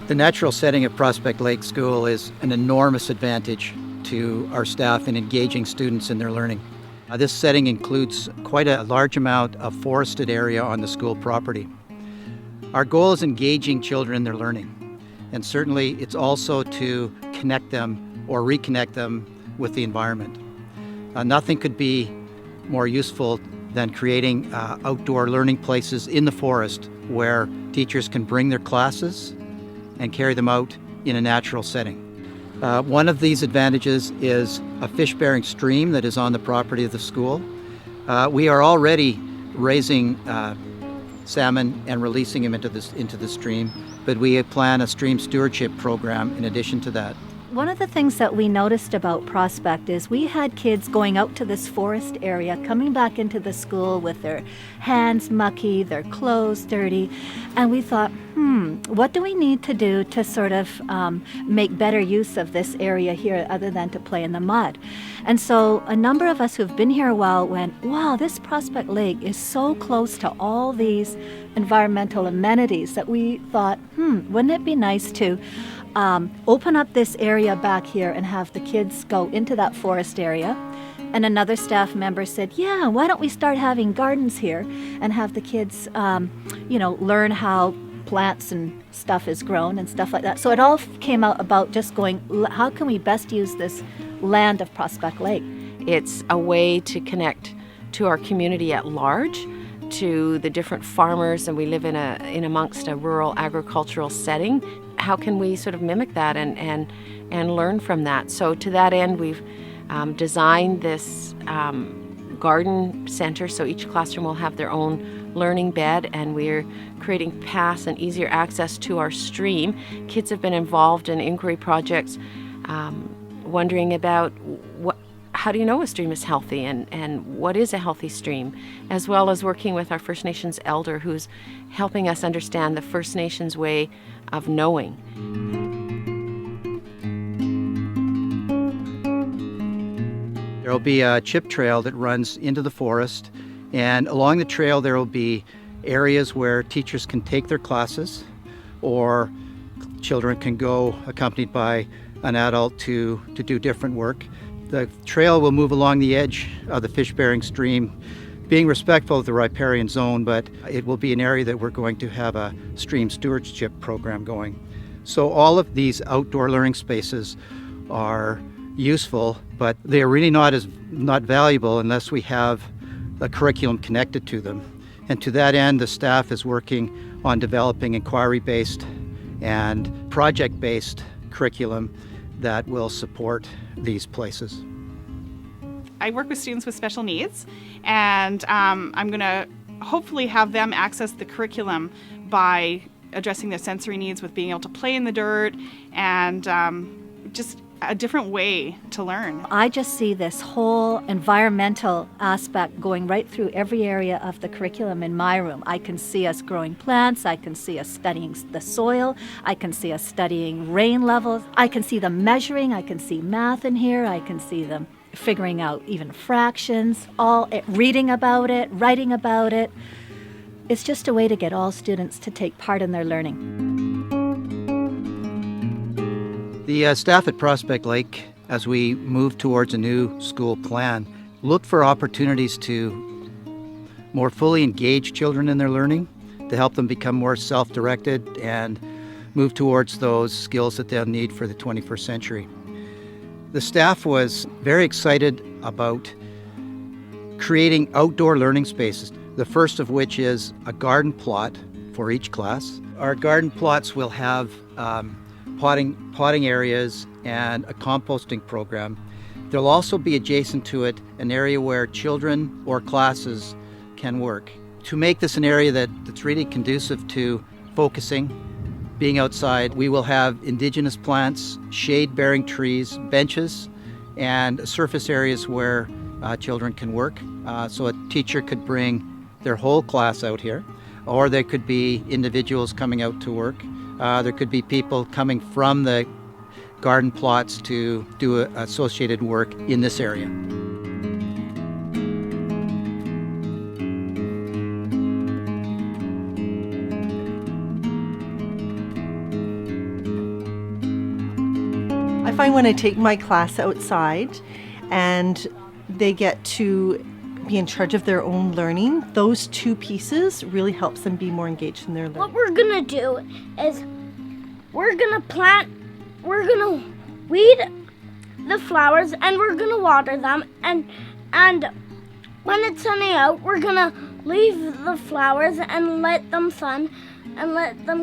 The natural setting of Prospect Lake School is an enormous advantage to our staff in engaging students in their learning. This setting includes quite a large amount of forested area on the school property. Our goal is engaging children in their learning, and certainly it's also to connect them or reconnect them with the environment. Nothing could be more useful than creating outdoor learning places in the forest where teachers can bring their classes and carry them out in a natural setting. One of these advantages is a fish-bearing stream that is on the property of the school. We are already raising salmon and releasing them into the stream, but we plan a stream stewardship program in addition to that. One of the things that we noticed about Prospect is we had kids going out to this forest area, coming back into the school with their hands mucky, their clothes dirty, and we thought, what do we need to do to sort of make better use of this area here other than to play in the mud? And so a number of us who've been here a while went, wow, this Prospect Lake is so close to all these environmental amenities that we thought, wouldn't it be nice to open up this area back here and have the kids go into that forest area. And another staff member said, yeah, why don't we start having gardens here and have the kids, learn how plants and stuff is grown and stuff like that. So it all came out about just going, how can we best use this land of Prospect Lake? It's a way to connect to our community at large, to the different farmers, and we live in amongst a rural agricultural setting. How can we sort of mimic that and learn from that? So to that end, we've designed this garden center, so each classroom will have their own learning bed, and we're creating paths and easier access to our stream. Kids have been involved in inquiry projects, wondering about how do you know a stream is healthy and what is a healthy stream, as well as working with our First Nations elder who's helping us understand the First Nations way of knowing. There will be a chip trail that runs into the forest, and along the trail there will be areas where teachers can take their classes or children can go accompanied by an adult to do different work. The trail will move along the edge of the fish-bearing stream, being respectful of the riparian zone, but it will be an area that we're going to have a stream stewardship program going. So all of these outdoor learning spaces are useful, but they are really not valuable unless we have a curriculum connected to them. And to that end, the staff is working on developing inquiry-based and project-based curriculum that will support these places. I work with students with special needs, and I'm going to hopefully have them access the curriculum by addressing their sensory needs with being able to play in the dirt and just a different way to learn. I just see this whole environmental aspect going right through every area of the curriculum in my room. I can see us growing plants, I can see us studying the soil, I can see us studying rain levels, I can see them measuring, I can see math in here, I can see them figuring out even fractions, reading about it, writing about it. It's just a way to get all students to take part in their learning. The staff at Prospect Lake, as we move towards a new school plan, look for opportunities to more fully engage children in their learning, to help them become more self-directed and move towards those skills that they'll need for the 21st century. The staff was very excited about creating outdoor learning spaces, the first of which is a garden plot for each class. Our garden plots will have potting areas and a composting program. There'll also be adjacent to it an area where children or classes can work. To make this an area that's really conducive to focusing, being outside, we will have indigenous plants, shade-bearing trees, benches, and surface areas where children can work. So a teacher could bring their whole class out here, or there could be individuals coming out to work. There could be people coming from the garden plots to do associated work in this area. find when I take my class outside and they get to be in charge of their own learning, those two pieces really helps them be more engaged in their learning. What we're gonna do is we're gonna weed the flowers and we're gonna water them, and when it's sunny out, we're gonna leave the flowers and let them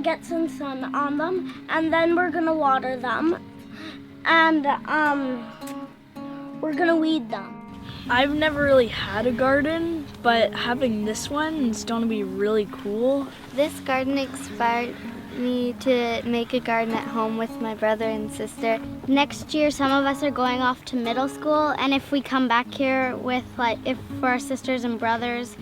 get some sun on them, and then we're gonna water them, and we're gonna weed them. I've never really had a garden, but having this one is going to be really cool. This garden inspired me to make a garden at home with my brother and sister. Next year, some of us are going off to middle school, and if we come back here with, if for our sisters and brothers,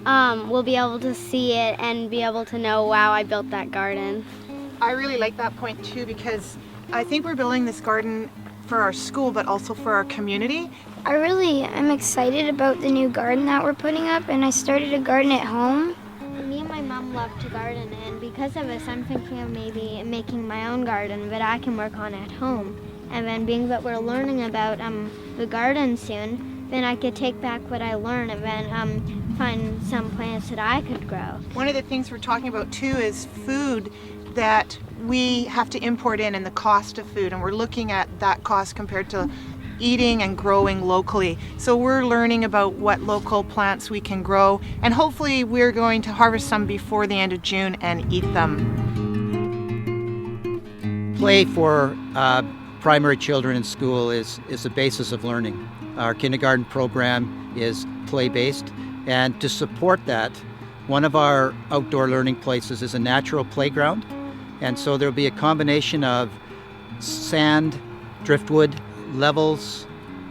we'll be able to see it and be able to know, wow, I built that garden. I really like that point too, because I think we're building this garden for our school, but also for our community. I'm excited about the new garden that we're putting up, and I started a garden at home. Me and my mom love to garden, and because of this, I'm thinking of maybe making my own garden that I can work on at home. And then being that we're learning about the garden soon, then I could take back what I learned and then find some plants that I could grow. One of the things we're talking about too is food that we have to import in, and the cost of food, and we're looking at that cost compared to eating and growing locally. So we're learning about what local plants we can grow, and hopefully we're going to harvest some before the end of June and eat them. Play for primary children in school is the basis of learning. Our kindergarten program is play-based, and to support that, one of our outdoor learning places is a natural playground. And so there'll be a combination of sand, driftwood, levels,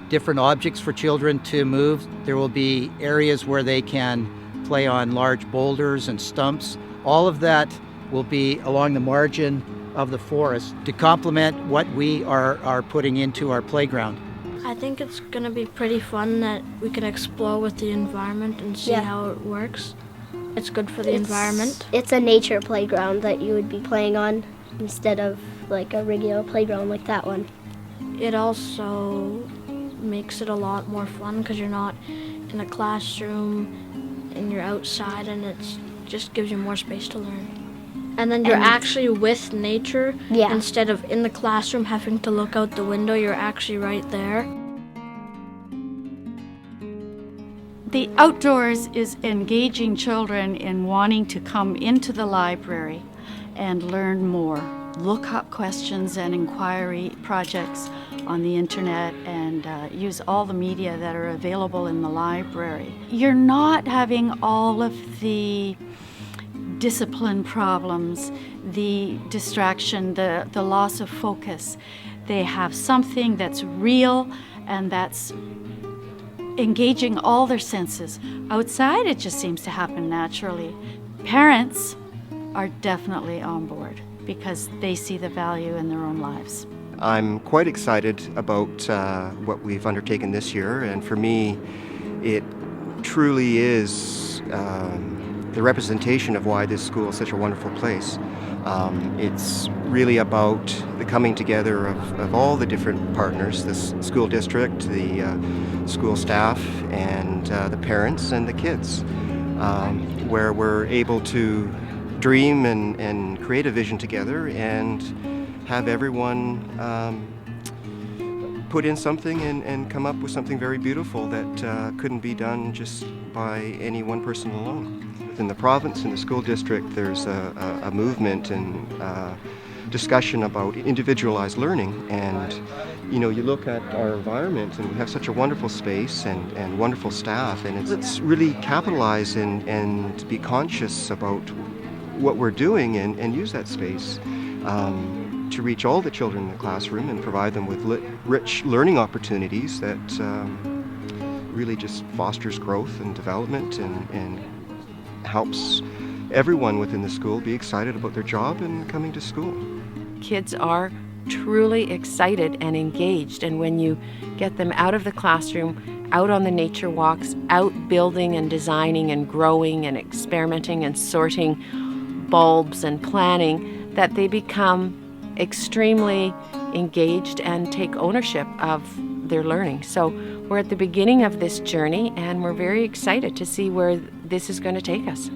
different objects for children to move. There will be areas where they can play on large boulders and stumps. All of that will be along the margin of the forest to complement what we are putting into our playground. I think it's going to be pretty fun that we can explore with the environment and see how it works. It's good for the environment. It's a nature playground that you would be playing on instead of like a regular playground like that one. It also makes it a lot more fun because you're not in a classroom and you're outside, and it just gives you more space to learn. And then you're actually with nature instead of in the classroom having to look out the window. You're actually right there. The outdoors is engaging children in wanting to come into the library and learn more, look up questions and inquiry projects on the internet, and use all the media that are available in the library. You're not having all of the discipline problems, the distraction, the loss of focus. They have something that's real and that's engaging all their senses. Outside, it just seems to happen naturally. Parents are definitely on board because they see the value in their own lives. I'm quite excited about what we've undertaken this year, and for me, it truly is the representation of why this school is such a wonderful place. It's really about the coming together of all the different partners, the school district, the school staff, and the parents and the kids, where we're able to dream and create a vision together and have everyone put in something and come up with something very beautiful that couldn't be done just by any one person alone. Within the province and the school district, there's a movement and discussion about individualized learning, and you look at our environment and we have such a wonderful space and wonderful staff, and it's really capitalize and be conscious about what we're doing and use that space to reach all the children in the classroom and provide them with rich learning opportunities that really just fosters growth and development and helps everyone within the school be excited about their job and coming to school. Kids are truly excited and engaged, and when you get them out of the classroom, out on the nature walks, out building and designing and growing and experimenting and sorting bulbs and planning, that they become extremely engaged and take ownership of their learning. So we're at the beginning of this journey, and we're very excited to see where this is going to take us.